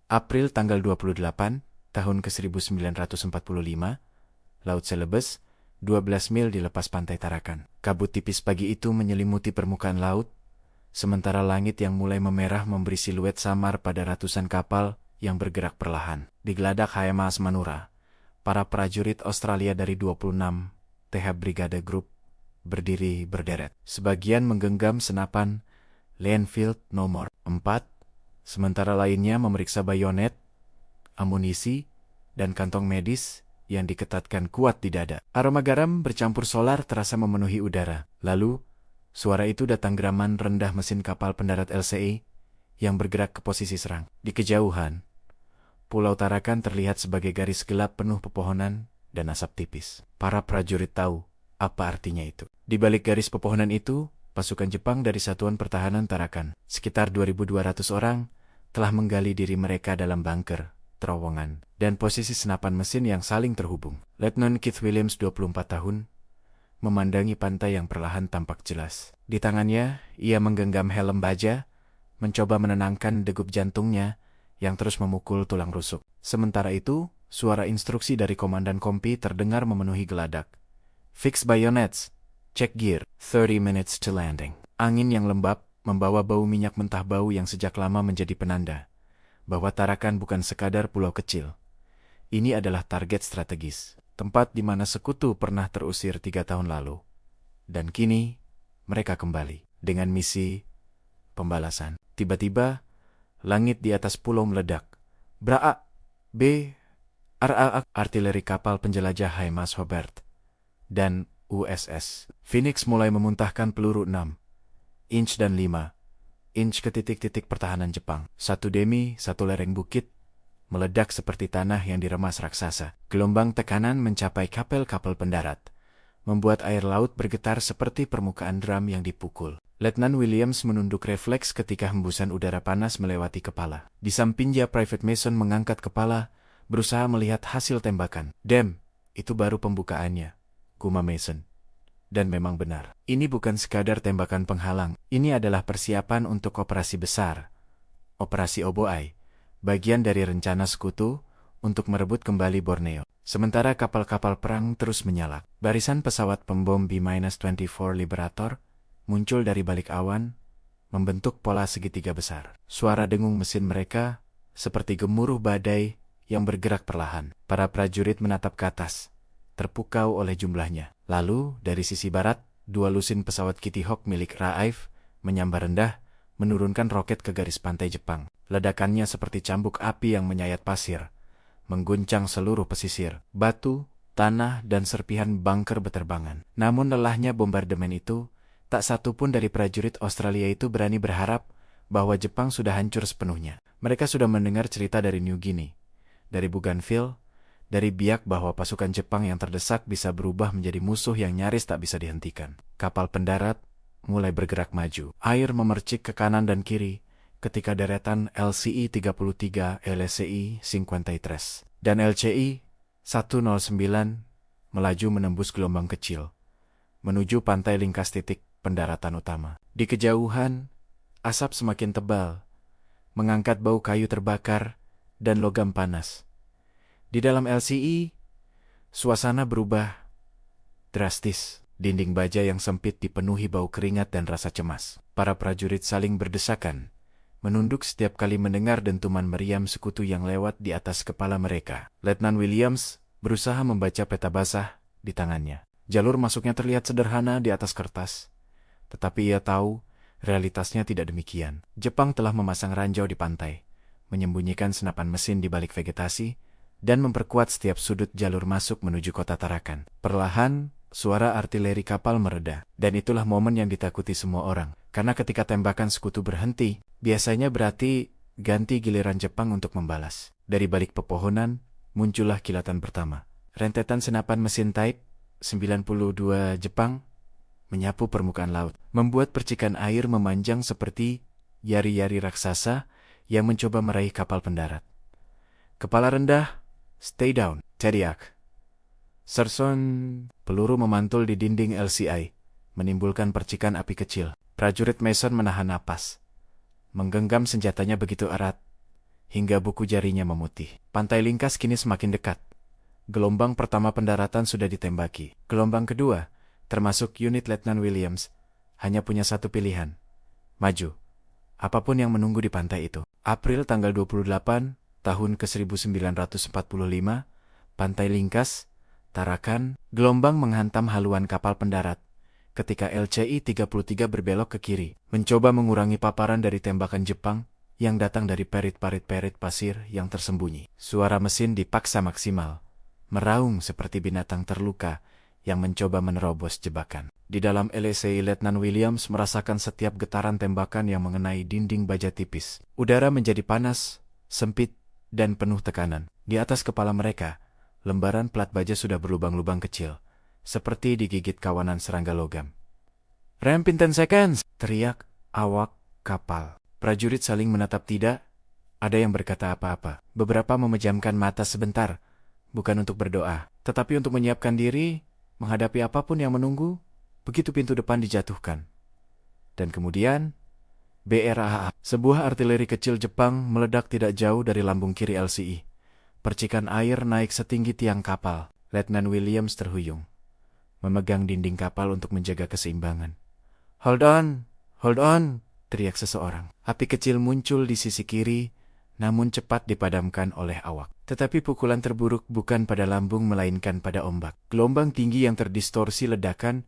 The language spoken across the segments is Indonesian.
April tanggal 28, tahun ke-1945, Laut Celebes, 12 mil di lepas pantai Tarakan. Kabut tipis pagi itu menyelimuti permukaan laut, sementara langit yang mulai memerah memberi siluet samar pada ratusan kapal yang bergerak perlahan. Di geladak HMAS Manura, para prajurit Australia dari 26 TH Brigade Group berdiri berderet. Sebagian menggenggam senapan Lanfield nomor 4, sementara lainnya memeriksa bayonet, amunisi, dan kantong medis yang diketatkan kuat di dada. Aroma garam bercampur solar terasa memenuhi udara. Lalu, suara itu datang geraman rendah mesin kapal pendarat LCI yang bergerak ke posisi serang. Di kejauhan, Pulau Tarakan terlihat sebagai garis gelap penuh pepohonan dan asap tipis. Para prajurit tahu apa artinya itu. Di balik garis pepohonan itu, pasukan Jepang dari Satuan Pertahanan Tarakan, sekitar 2.200 orang, telah menggali diri mereka dalam bunker, terowongan, dan posisi senapan mesin yang saling terhubung. Letnan Keith Williams, 24 tahun, memandangi pantai yang perlahan tampak jelas. Di tangannya, ia menggenggam helm baja, mencoba menenangkan degup jantungnya yang terus memukul tulang rusuk. Sementara itu, suara instruksi dari Komandan Kompi terdengar memenuhi geladak. Fix bayonets, check gear, 30 minutes to landing. Angin yang lembab membawa bau minyak mentah, bau yang sejak lama menjadi penanda bahwa Tarakan bukan sekadar pulau kecil. Ini adalah target strategis, tempat di mana sekutu pernah terusir 3 tahun lalu. Dan kini, mereka kembali dengan misi pembalasan. Tiba-tiba, langit di atas pulau meledak. Braa, B, RA, artileri kapal penjelajah HMAS Hobart dan USS Phoenix mulai memuntahkan peluru 6 inch dan 5 inch ke titik-titik pertahanan Jepang. Satu demi satu lereng bukit meledak seperti tanah yang diremas raksasa. Gelombang tekanan mencapai kapal-kapal pendarat, membuat air laut bergetar seperti permukaan drum yang dipukul. Letnan Williams menunduk refleks ketika hembusan udara panas melewati kepala. Di sampingnya Private Mason mengangkat kepala, berusaha melihat hasil tembakan. Damn, itu baru pembukaannya, gumam Mason. Dan memang benar, ini bukan sekadar tembakan penghalang, ini adalah persiapan untuk operasi besar. Operasi Oboai, bagian dari rencana sekutu untuk merebut kembali Borneo. Sementara kapal-kapal perang terus menyalak, barisan pesawat pembom B-24 Liberator muncul dari balik awan, membentuk pola segitiga besar. Suara dengung mesin mereka seperti gemuruh badai yang bergerak perlahan. Para prajurit menatap ke atas, terpukau oleh jumlahnya. Lalu, dari sisi barat, 2 lusin pesawat Kitty Hawk milik Raif menyambar rendah, menurunkan roket ke garis pantai Jepang. Ledakannya seperti cambuk api yang menyayat pasir, mengguncang seluruh pesisir. Batu, tanah, dan serpihan bunker beterbangan. Namun lelahnya bombardemen itu, tak satu pun dari prajurit Australia itu berani berharap bahwa Jepang sudah hancur sepenuhnya. Mereka sudah mendengar cerita dari New Guinea, dari Bougainville, dari Biak bahwa pasukan Jepang yang terdesak bisa berubah menjadi musuh yang nyaris tak bisa dihentikan. Kapal pendarat mulai bergerak maju. Air memercik ke kanan dan kiri ketika deretan LCI 33, LCI 53, dan LCI 109 melaju menembus gelombang kecil, menuju pantai lingkas titik pendaratan utama. Di kejauhan, asap semakin tebal, mengangkat bau kayu terbakar dan logam panas. Di dalam LCI, suasana berubah drastis. Dinding baja yang sempit dipenuhi bau keringat dan rasa cemas. Para prajurit saling berdesakan, menunduk setiap kali mendengar dentuman meriam sekutu yang lewat di atas kepala mereka. Letnan Williams berusaha membaca peta basah di tangannya. Jalur masuknya terlihat sederhana di atas kertas, tetapi ia tahu realitasnya tidak demikian. Jepang telah memasang ranjau di pantai, menyembunyikan senapan mesin di balik vegetasi, dan memperkuat setiap sudut jalur masuk menuju kota Tarakan. Perlahan, suara artileri kapal mereda, dan itulah momen yang ditakuti semua orang. Karena ketika tembakan sekutu berhenti, biasanya berarti ganti giliran Jepang untuk membalas. Dari balik pepohonan, muncullah kilatan pertama. Rentetan senapan mesin Type 92 Jepang menyapu permukaan laut, membuat percikan air memanjang seperti yari-yari raksasa yang mencoba meraih kapal pendarat. Kepala rendah, stay down, teriak. Serson, peluru memantul di dinding LCI, menimbulkan percikan api kecil. Prajurit Mason menahan napas, menggenggam senjatanya begitu erat, hingga buku jarinya memutih. Pantai Lingkas kini semakin dekat. Gelombang pertama pendaratan sudah ditembaki. Gelombang kedua, termasuk unit Letnan Williams, hanya punya satu pilihan. Maju. Apapun yang menunggu di pantai itu. April tanggal 28, tahun ke-1945, Pantai Lingkas, Tarakan, gelombang menghantam haluan kapal pendarat. Ketika LCI-33 berbelok ke kiri, mencoba mengurangi paparan dari tembakan Jepang yang datang dari perit-perit pasir yang tersembunyi. Suara mesin dipaksa maksimal, meraung seperti binatang terluka yang mencoba menerobos jebakan. Di dalam LCI, Letnan Williams merasakan setiap getaran tembakan yang mengenai dinding baja tipis. Udara menjadi panas, sempit, dan penuh tekanan. Di atas kepala mereka, lembaran plat baja sudah berlubang-lubang kecil, seperti digigit kawanan serangga logam. "Ramp in 10 seconds!" teriak awak kapal. Prajurit saling menatap, tidak ada yang berkata apa-apa. Beberapa memejamkan mata sebentar, bukan untuk berdoa, tetapi untuk menyiapkan diri menghadapi apapun yang menunggu begitu pintu depan dijatuhkan. Dan kemudian, BRAA, sebuah artileri kecil Jepang meledak tidak jauh dari lambung kiri LCI. Percikan air naik setinggi tiang kapal. Letnan Williams terhuyung, memegang dinding kapal untuk menjaga keseimbangan. "Hold on! Hold on!" teriak seseorang. Api kecil muncul di sisi kiri, namun cepat dipadamkan oleh awak. Tetapi pukulan terburuk bukan pada lambung melainkan pada ombak. Gelombang tinggi yang terdistorsi ledakan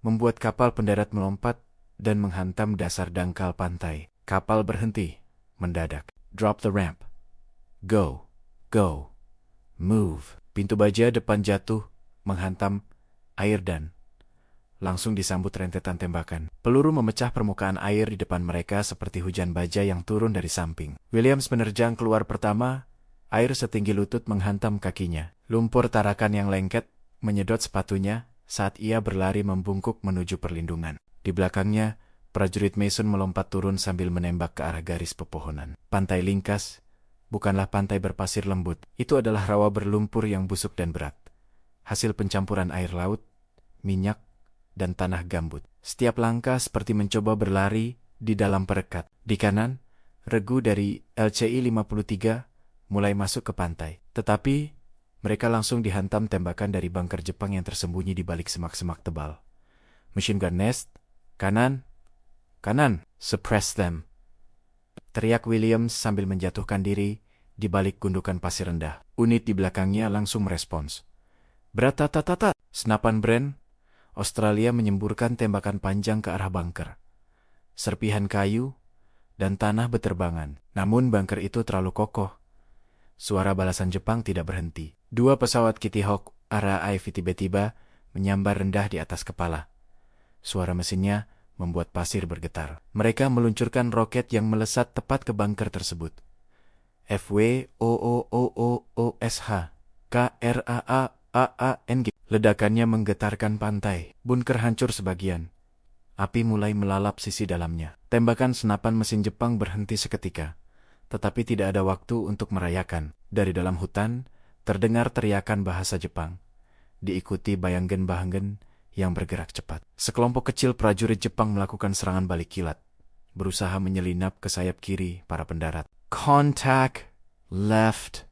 membuat kapal pendarat melompat dan menghantam dasar dangkal pantai. Kapal berhenti mendadak. "Drop the ramp. Go. Go. Move." Pintu baja depan jatuh, menghantam air dan langsung disambut rentetan tembakan. Peluru memecah permukaan air di depan mereka seperti hujan baja yang turun dari samping. Williams menerjang keluar pertama, air setinggi lutut menghantam kakinya. Lumpur Tarakan yang lengket menyedot sepatunya saat ia berlari membungkuk menuju perlindungan. Di belakangnya, prajurit Mason melompat turun sambil menembak ke arah garis pepohonan. Pantai Lingkas bukanlah pantai berpasir lembut. Itu adalah rawa berlumpur yang busuk dan berat. Hasil pencampuran air laut, minyak, dan tanah gambut. Setiap langkah seperti mencoba berlari di dalam perekat. Di kanan, regu dari LCI-53 mulai masuk ke pantai. Tetapi, mereka langsung dihantam tembakan dari bunker Jepang yang tersembunyi di balik semak-semak tebal. "Machine gun nest, kanan, kanan, suppress them!" teriak Williams sambil menjatuhkan diri di balik gundukan pasir rendah. Unit di belakangnya langsung merespons. "Bratatatata!" Senapan Brand Australia menyemburkan tembakan panjang ke arah bunker. Serpihan kayu dan tanah beterbangan. Namun bunker itu terlalu kokoh. Suara balasan Jepang tidak berhenti. Dua pesawat Kitty Hawk RAIV tiba-tiba menyambar rendah di atas kepala. Suara mesinnya membuat pasir bergetar. Mereka meluncurkan roket yang melesat tepat ke bunker tersebut. FWOOOOSH KRAAAANG. Ledakannya menggetarkan pantai. Bunker hancur sebagian. Api mulai melalap sisi dalamnya. Tembakan senapan mesin Jepang berhenti seketika. Tetapi tidak ada waktu untuk merayakan. Dari dalam hutan, terdengar teriakan bahasa Jepang. Diikuti bayanggen-bahanggen yang bergerak cepat. Sekelompok kecil prajurit Jepang melakukan serangan balik kilat, berusaha menyelinap ke sayap kiri para pendarat. "Contact left."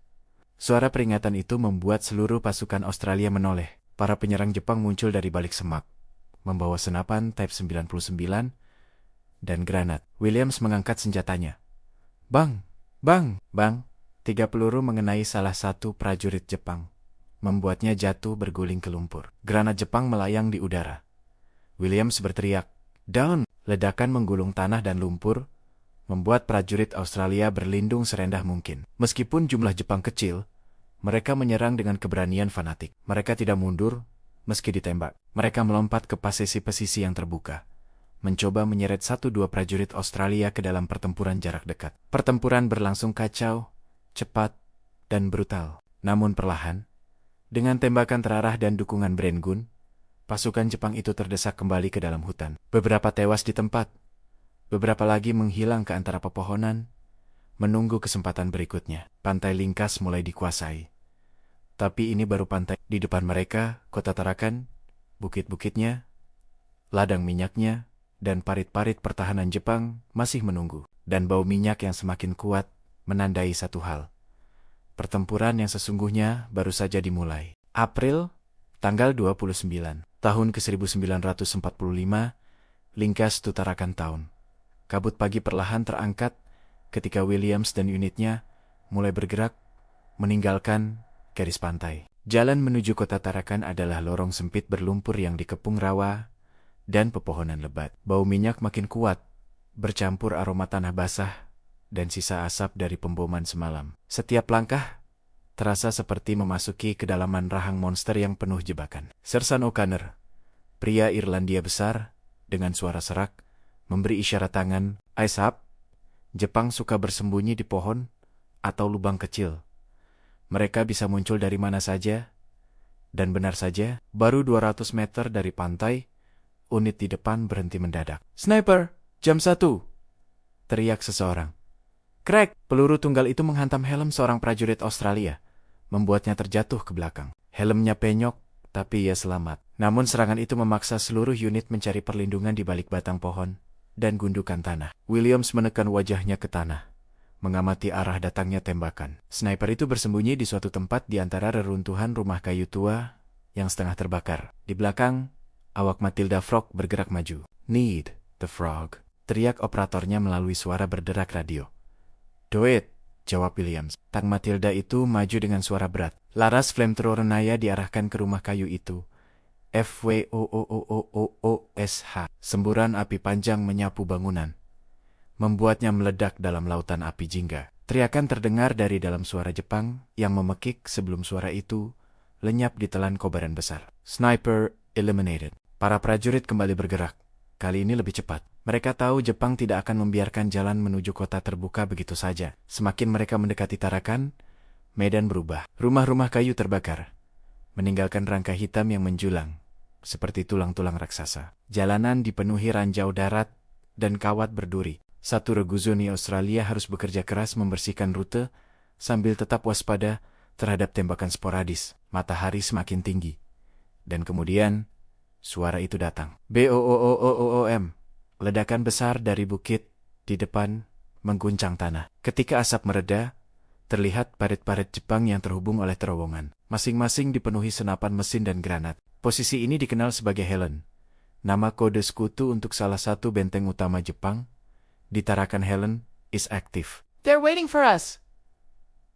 Suara peringatan itu membuat seluruh pasukan Australia menoleh. Para penyerang Jepang muncul dari balik semak, membawa senapan Type 99 dan granat. Williams mengangkat senjatanya. "Bang! Bang! Bang!" 3 peluru mengenai salah satu prajurit Jepang, membuatnya jatuh berguling ke lumpur. Granat Jepang melayang di udara. Williams berteriak, "Down!" Ledakan menggulung tanah dan lumpur, membuat prajurit Australia berlindung serendah mungkin. Meskipun jumlah Jepang kecil, mereka menyerang dengan keberanian fanatik. Mereka tidak mundur, meski ditembak. Mereka melompat ke posisi-posisi yang terbuka, mencoba menyeret 1-2 prajurit Australia ke dalam pertempuran jarak dekat. Pertempuran berlangsung kacau, cepat, dan brutal. Namun perlahan, dengan tembakan terarah dan dukungan Brengun, pasukan Jepang itu terdesak kembali ke dalam hutan. Beberapa tewas di tempat, beberapa lagi menghilang ke antara pepohonan, menunggu kesempatan berikutnya. Pantai Lingkas mulai dikuasai. Tapi ini baru pantai. Di depan mereka, kota Tarakan, bukit-bukitnya, ladang minyaknya, dan parit-parit pertahanan Jepang masih menunggu. Dan bau minyak yang semakin kuat menandai satu hal. Pertempuran yang sesungguhnya baru saja dimulai. April, tanggal 29, tahun ke-1945, Linkas tutarakan tahun. Kabut pagi perlahan terangkat ketika Williams dan unitnya mulai bergerak meninggalkan garis pantai. Jalan menuju kota Tarakan adalah lorong sempit berlumpur yang dikepung rawa dan pepohonan lebat. Bau minyak makin kuat, bercampur aroma tanah basah dan sisa asap dari pemboman semalam. Setiap langkah terasa seperti memasuki kedalaman rahang monster yang penuh jebakan. Sersan O'Connor, pria Irlandia besar, dengan suara serak, memberi isyarat tangan. "Eyes up." Jepang suka bersembunyi di pohon atau lubang kecil. Mereka bisa muncul dari mana saja, dan benar saja, baru 200 meter dari pantai, unit di depan berhenti mendadak. "Sniper, jam 1!" teriak seseorang. Crack! Peluru tunggal itu menghantam helm seorang prajurit Australia, membuatnya terjatuh ke belakang. Helmnya penyok, tapi ia selamat. Namun serangan itu memaksa seluruh unit mencari perlindungan di balik batang pohon dan gundukan tanah. Williams menekan wajahnya ke tanah, mengamati arah datangnya tembakan. Sniper itu bersembunyi di suatu tempat di antara reruntuhan rumah kayu tua yang setengah terbakar. Di belakang, awak Matilda Frog bergerak maju. "Need the frog," teriak operatornya melalui suara berderak radio. "Do it," jawab Williams. Tang Matilda itu maju dengan suara berat. Laras flamethrower Naya diarahkan ke rumah kayu itu. FWOOOOOSH. Semburan api panjang menyapu bangunan, membuatnya meledak dalam lautan api jingga. Teriakan terdengar dari dalam suara Jepang yang memekik sebelum suara itu lenyap ditelan kobaran besar. Sniper eliminated. Para prajurit kembali bergerak. Kali ini lebih cepat. Mereka tahu Jepang tidak akan membiarkan jalan menuju kota terbuka begitu saja. Semakin mereka mendekati Tarakan, medan berubah. Rumah-rumah kayu terbakar, meninggalkan rangka hitam yang menjulang, seperti tulang-tulang raksasa. Jalanan dipenuhi ranjau darat dan kawat berduri. Satu regu Zoni Australia harus bekerja keras membersihkan rute sambil tetap waspada terhadap tembakan sporadis. Matahari semakin tinggi. Dan kemudian, suara itu datang. BOOOOOM. Ledakan besar dari bukit di depan mengguncang tanah. Ketika asap mereda, terlihat parit-parit Jepang yang terhubung oleh terowongan. Masing-masing dipenuhi senapan mesin dan granat. Posisi ini dikenal sebagai Helen, nama kode sekutu untuk salah satu benteng utama Jepang. Di Tarakan, Helen is active. "They're waiting for us,"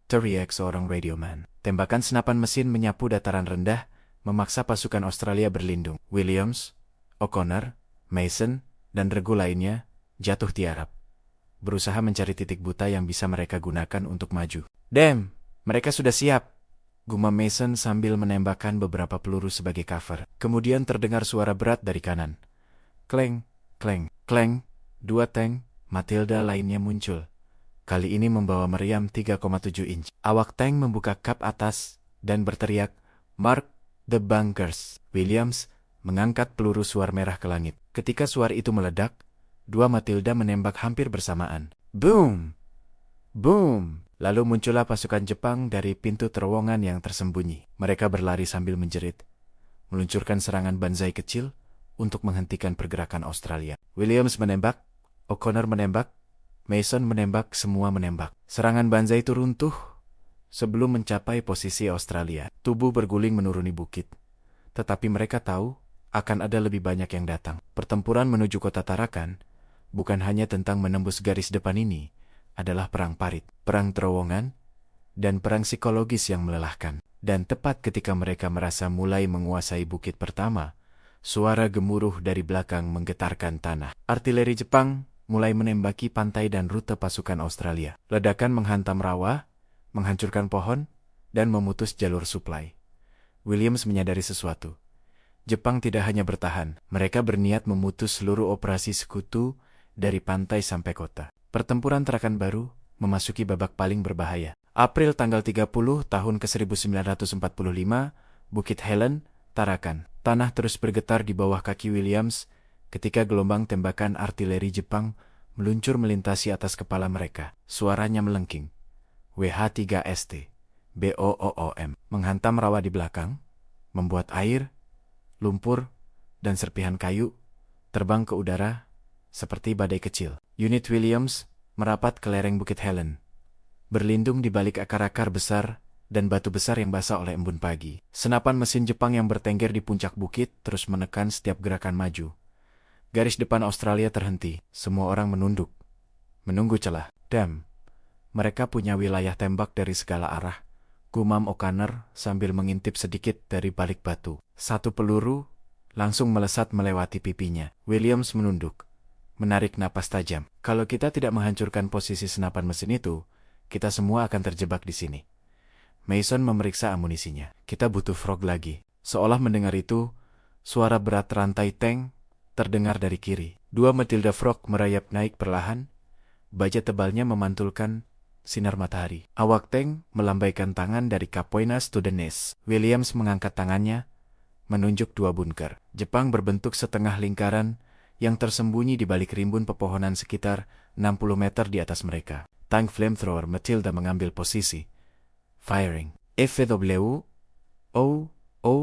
teriak seorang radioman. Tembakan senapan mesin menyapu dataran rendah, memaksa pasukan Australia berlindung. Williams, O'Connor, Mason, dan regu lainnya jatuh tiarap, berusaha mencari titik buta yang bisa mereka gunakan untuk maju. "Damn, mereka sudah siap," gumam Mason sambil menembakkan beberapa peluru sebagai cover. Kemudian terdengar suara berat dari kanan. Kleng, kleng, kleng. 2 tank Matilda lainnya muncul. Kali ini membawa meriam 3,7 inch. Awak tank membuka kap atas dan berteriak, "Mark the bunkers." Williams mengangkat peluru suar merah ke langit. Ketika suar itu meledak, 2 Matilda menembak hampir bersamaan. Boom! Boom! Lalu muncullah pasukan Jepang dari pintu terowongan yang tersembunyi. Mereka berlari sambil menjerit, meluncurkan serangan banzai kecil untuk menghentikan pergerakan Australia. Williams menembak, O'Connor menembak, Mason menembak, semua menembak. Serangan banzai itu runtuh sebelum mencapai posisi Australia. Tubuh berguling menuruni bukit. Tetapi mereka tahu akan ada lebih banyak yang datang. Pertempuran menuju kota Tarakan bukan hanya tentang menembus garis depan ini, adalah perang parit, perang terowongan, dan perang psikologis yang melelahkan. Dan tepat ketika mereka merasa mulai menguasai bukit pertama, suara gemuruh dari belakang menggetarkan tanah. Artileri Jepang mulai menembaki pantai dan rute pasukan Australia. Ledakan menghantam rawa, menghancurkan pohon, dan memutus jalur suplai. Williams menyadari sesuatu. Jepang tidak hanya bertahan, mereka berniat memutus seluruh operasi sekutu dari pantai sampai kota. Pertempuran Tarakan baru memasuki babak paling berbahaya. April tanggal 30 tahun ke-1945, Bukit Helen, Tarakan. Tanah terus bergetar di bawah kaki Williams ketika gelombang tembakan artileri Jepang meluncur melintasi atas kepala mereka. Suaranya melengking. WH-3ST, BOOOM, menghantam rawa di belakang, membuat air, lumpur, dan serpihan kayu terbang ke udara seperti badai kecil. Unit Williams merapat ke lereng Bukit Helen. berlindung di balik akar-akar besar dan batu besar yang basah oleh embun pagi. Senapan mesin Jepang yang bertengger di puncak bukit terus menekan setiap gerakan maju. Garis depan Australia terhenti. Semua orang menunduk, menunggu celah. Damn, mereka punya wilayah tembak dari segala arah, gumam O'Connor sambil mengintip sedikit dari balik batu. Satu peluru langsung melesat melewati pipinya. Williams menunduk, menarik napas tajam. Kalau kita tidak menghancurkan posisi senapan mesin itu, kita semua akan terjebak di sini. Mason memeriksa amunisinya. Kita butuh frog lagi. Seolah mendengar itu, suara berat rantai tank terdengar dari kiri. Dua Matilda Frog merayap naik perlahan, baja tebalnya memantulkan sinar matahari. Awak tank melambaikan tangan dari Capoenas to the Nest. Williams mengangkat tangannya, menunjuk dua bunker. Jepang berbentuk setengah lingkaran yang tersembunyi di balik rimbun pepohonan sekitar 60 meter di atas mereka. Tank flamethrower Matilda mengambil posisi. Firing. FW. O. O.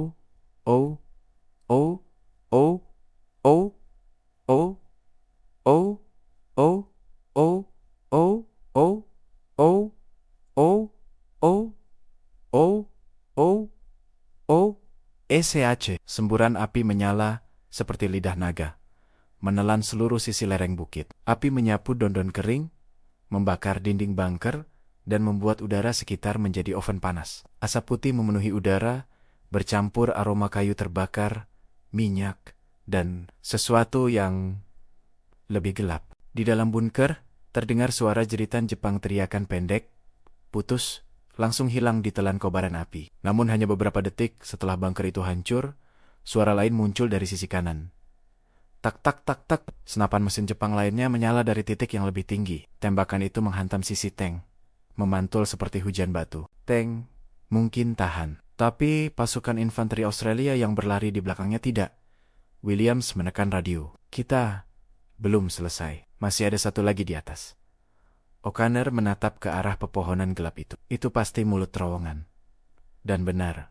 O. O. O. O. O. O. O. O. O. O. O. O. O. O. O. O. SH. Semburan api menyala seperti lidah naga, menelan seluruh sisi lereng bukit. Api menyapu dondon kering, membakar dinding bunker, dan membuat udara sekitar menjadi oven panas. Asap putih memenuhi udara, bercampur aroma kayu terbakar, minyak, dan sesuatu yang lebih gelap. Di dalam bunker, terdengar suara jeritan Jepang teriakan pendek, putus, langsung hilang ditelan kobaran api. Namun hanya beberapa detik setelah bunker itu hancur, suara lain muncul dari sisi kanan. Tak tak tak tak, senapan mesin Jepang lainnya menyala dari titik yang lebih tinggi. Tembakan itu menghantam sisi tank, memantul seperti hujan batu. Tank mungkin tahan, tapi pasukan infanteri Australia yang berlari di belakangnya tidak. Williams menekan radio. Kita belum selesai. Masih ada satu lagi di atas. O'Connor menatap ke arah pepohonan gelap itu. Itu pasti mulut terowongan. Dan benar,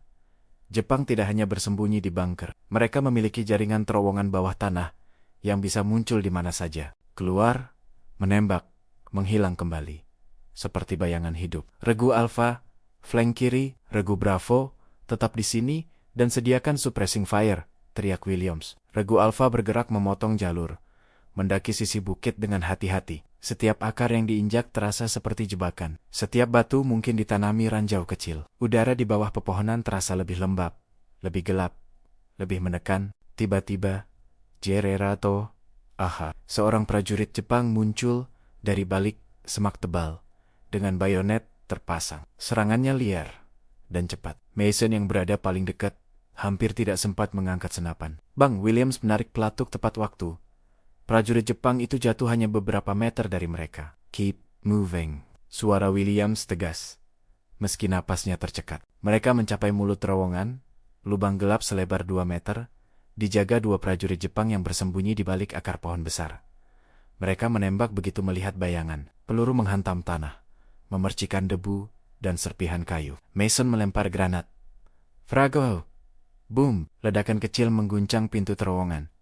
Jepang tidak hanya bersembunyi di bunker. Mereka memiliki jaringan terowongan bawah tanah yang bisa muncul di mana saja. Keluar, menembak, menghilang kembali. Seperti bayangan hidup. Regu Alpha, flank kiri, Regu Bravo, tetap di sini dan sediakan suppressing fire, teriak Williams. Regu Alpha bergerak memotong jalur, mendaki sisi bukit dengan hati-hati. Setiap akar yang diinjak terasa seperti jebakan. Setiap batu mungkin ditanami ranjau kecil. Udara di bawah pepohonan terasa lebih lembab, lebih gelap, lebih menekan. Tiba-tiba, Jererato, seorang prajurit Jepang muncul dari balik semak tebal, dengan bayonet terpasang. Serangannya liar dan cepat. Mason yang berada paling dekat hampir tidak sempat mengangkat senapan. Bang, Williams menarik pelatuk tepat waktu. Prajurit Jepang itu jatuh hanya beberapa meter dari mereka. Keep moving. Suara Williams tegas, meski napasnya tercekat. Mereka mencapai mulut terowongan, lubang gelap selebar 2 meter, dijaga dua prajurit Jepang yang bersembunyi di balik akar pohon besar. Mereka menembak begitu melihat bayangan. Peluru menghantam tanah, memercikan debu dan serpihan kayu. Mason melempar granat. Frago! Boom! Ledakan kecil mengguncang pintu terowongan,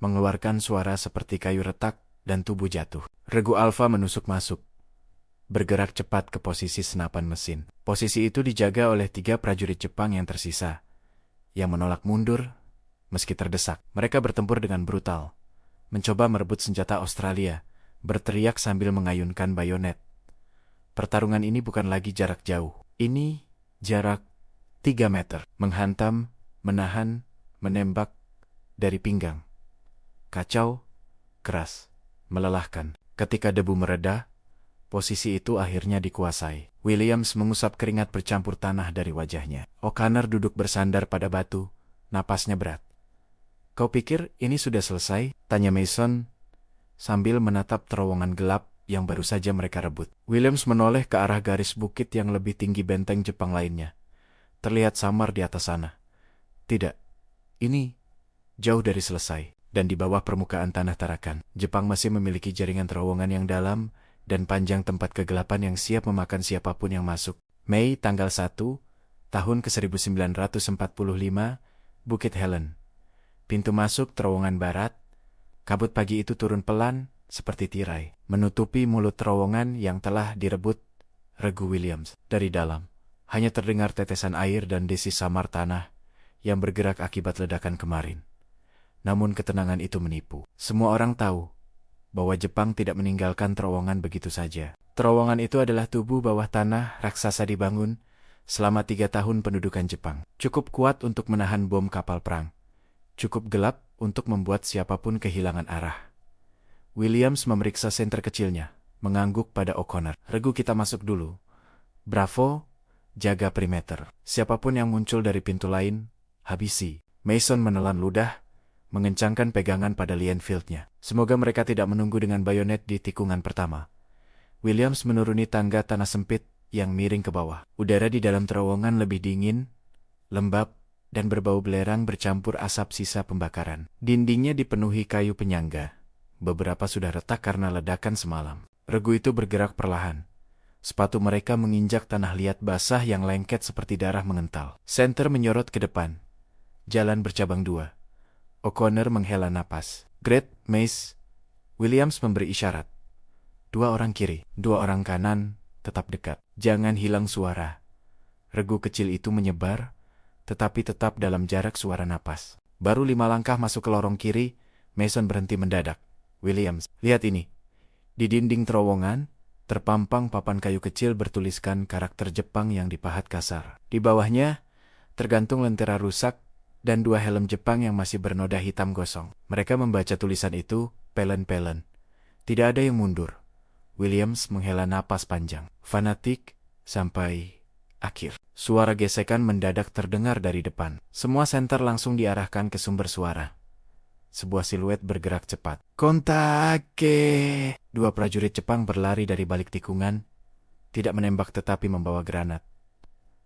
mengeluarkan suara seperti kayu retak dan tubuh jatuh. Regu Alpha menusuk masuk, bergerak cepat ke posisi senapan mesin. Posisi itu dijaga oleh 3 prajurit Jepang yang tersisa, yang menolak mundur meski terdesak. Mereka bertempur dengan brutal, mencoba merebut senjata Australia, berteriak sambil mengayunkan bayonet. Pertarungan ini bukan lagi jarak jauh. Ini jarak 3 meter. Menghantam, menahan, menembak dari pinggang. Kacau, keras, melelahkan. Ketika debu mereda, posisi itu akhirnya dikuasai. Williams mengusap keringat bercampur tanah dari wajahnya. O'Connor duduk bersandar pada batu, napasnya berat. Kau pikir ini sudah selesai? Tanya Mason sambil menatap terowongan gelap yang baru saja mereka rebut. Williams menoleh ke arah garis bukit yang lebih tinggi benteng Jepang lainnya. Terlihat samar di atas sana. Tidak, ini jauh dari selesai. Dan di bawah permukaan tanah Tarakan, Jepang masih memiliki jaringan terowongan yang dalam dan panjang tempat kegelapan yang siap memakan siapapun yang masuk. Mei tanggal 1, tahun ke-1945, Bukit Helen. Pintu masuk terowongan barat. Kabut pagi itu turun pelan seperti tirai, menutupi mulut terowongan yang telah direbut regu Williams. Dari dalam, hanya terdengar tetesan air dan desi samar tanah yang bergerak akibat ledakan kemarin. Namun ketenangan itu menipu. Semua orang tahu bahwa Jepang tidak meninggalkan terowongan begitu saja. Terowongan itu adalah tubuh bawah tanah raksasa dibangun selama 3 tahun pendudukan Jepang. Cukup kuat untuk menahan bom kapal perang. Cukup gelap untuk membuat siapapun kehilangan arah. Williams memeriksa senter kecilnya, mengangguk pada O'Connor. Regu, kita masuk dulu. Bravo, jaga perimeter. Siapapun yang muncul dari pintu lain, habisi. Mason menelan ludah, mengencangkan pegangan pada Lienfield-nya. Semoga mereka tidak menunggu dengan bayonet di tikungan pertama. Williams menuruni tangga tanah sempit yang miring ke bawah. Udara di dalam terowongan lebih dingin, lembab, dan berbau belerang bercampur asap sisa pembakaran. Dindingnya dipenuhi kayu penyangga. Beberapa sudah retak karena ledakan semalam. Regu itu bergerak perlahan. Sepatu mereka menginjak tanah liat basah yang lengket seperti darah mengental. Center menyorot ke depan. Jalan bercabang 2. O'Connor menghela napas. Great, Mace. Williams memberi isyarat. 2 orang kiri, 2 orang kanan, tetap dekat. Jangan hilang suara. Regu kecil itu menyebar, tetapi tetap dalam jarak suara napas. Baru 5 langkah masuk ke lorong kiri, Mason berhenti mendadak. Williams, lihat ini. Di dinding terowongan, terpampang papan kayu kecil bertuliskan karakter Jepang yang dipahat kasar. Di bawahnya, tergantung lentera rusak dan 2 helm Jepang yang masih bernoda hitam gosong. Mereka membaca tulisan itu, pelen-pelen. Tidak ada yang mundur. Williams menghela napas panjang. Fanatik, sampai akhir. Suara gesekan mendadak terdengar dari depan. Semua senter langsung diarahkan ke sumber suara. Sebuah siluet bergerak cepat. Kontake! 2 prajurit Jepang berlari dari balik tikungan, tidak menembak tetapi membawa granat.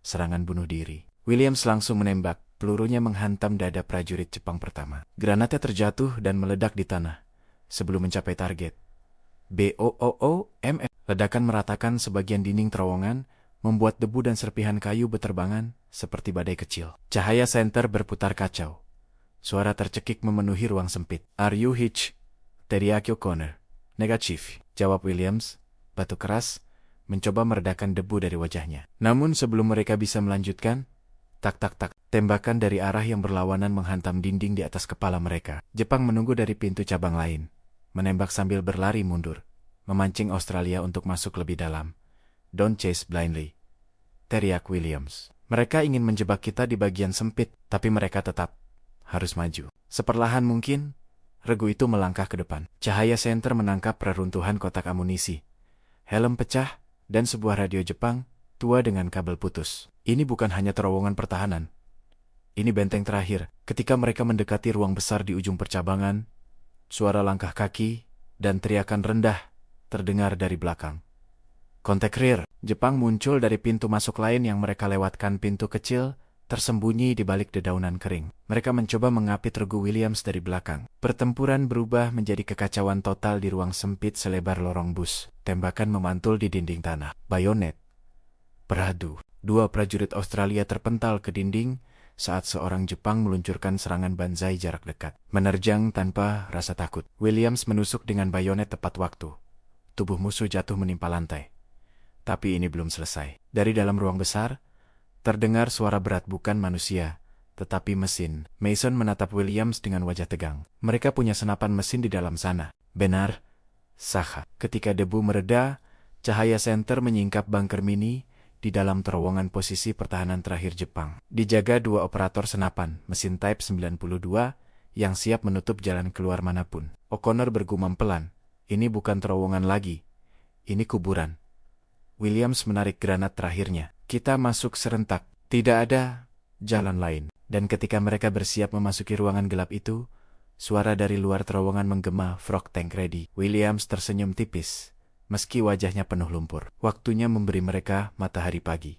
Serangan bunuh diri. Williams langsung menembak. Pelurunya menghantam dada prajurit Jepang pertama. Granatnya terjatuh dan meledak di tanah sebelum mencapai target. BOOOMF. Ledakan meratakan sebagian dinding terowongan, membuat debu dan serpihan kayu beterbangan seperti badai kecil. Cahaya senter berputar kacau. Suara tercekik memenuhi ruang sempit. Are you hitch? Teriaki O'Connor. Negatif, jawab Williams, batu keras, mencoba meredakan debu dari wajahnya. Namun sebelum mereka bisa melanjutkan, tak, tembakan dari arah yang berlawanan menghantam dinding di atas kepala mereka. Jepang menunggu dari pintu cabang lain, menembak sambil berlari mundur, memancing Australia untuk masuk lebih dalam. Don't chase blindly, teriak Williams. Mereka ingin menjebak kita di bagian sempit, tapi mereka tetap harus maju. Seperlahan mungkin, regu itu melangkah ke depan. Cahaya senter menangkap reruntuhan kotak amunisi, helm pecah, dan sebuah radio Jepang tua dengan kabel putus. Ini bukan hanya terowongan pertahanan. Ini benteng terakhir. Ketika mereka mendekati ruang besar di ujung percabangan, suara langkah kaki dan teriakan rendah terdengar dari belakang. Kontak rear. Jepang muncul dari pintu masuk lain yang mereka lewatkan, pintu kecil tersembunyi di balik dedaunan kering. Mereka mencoba mengapit regu Williams dari belakang. Pertempuran berubah menjadi kekacauan total di ruang sempit selebar lorong bus. Tembakan memantul di dinding tanah. Bayonet beradu. 2 prajurit Australia terpental ke dinding saat seorang Jepang meluncurkan serangan banzai jarak dekat. Menerjang tanpa rasa takut. Williams menusuk dengan bayonet tepat waktu. Tubuh musuh jatuh menimpa lantai. Tapi ini belum selesai. Dari dalam ruang besar, terdengar suara berat, bukan manusia, tetapi mesin. Mason menatap Williams dengan wajah tegang. Mereka punya senapan mesin di dalam sana. Benar, Saha. Ketika debu mereda, cahaya senter menyingkap bunker mini di dalam terowongan posisi pertahanan terakhir Jepang. Dijaga 2 operator senapan, mesin Type 92, yang siap menutup jalan keluar manapun. O'Connor bergumam pelan, ini bukan terowongan lagi, ini kuburan. Williams menarik granat terakhirnya. Kita masuk serentak, tidak ada jalan lain. Dan ketika mereka bersiap memasuki ruangan gelap itu, suara dari luar terowongan menggema, "Frog tank ready." Williams tersenyum tipis, meski wajahnya penuh lumpur. Waktunya memberi mereka matahari pagi.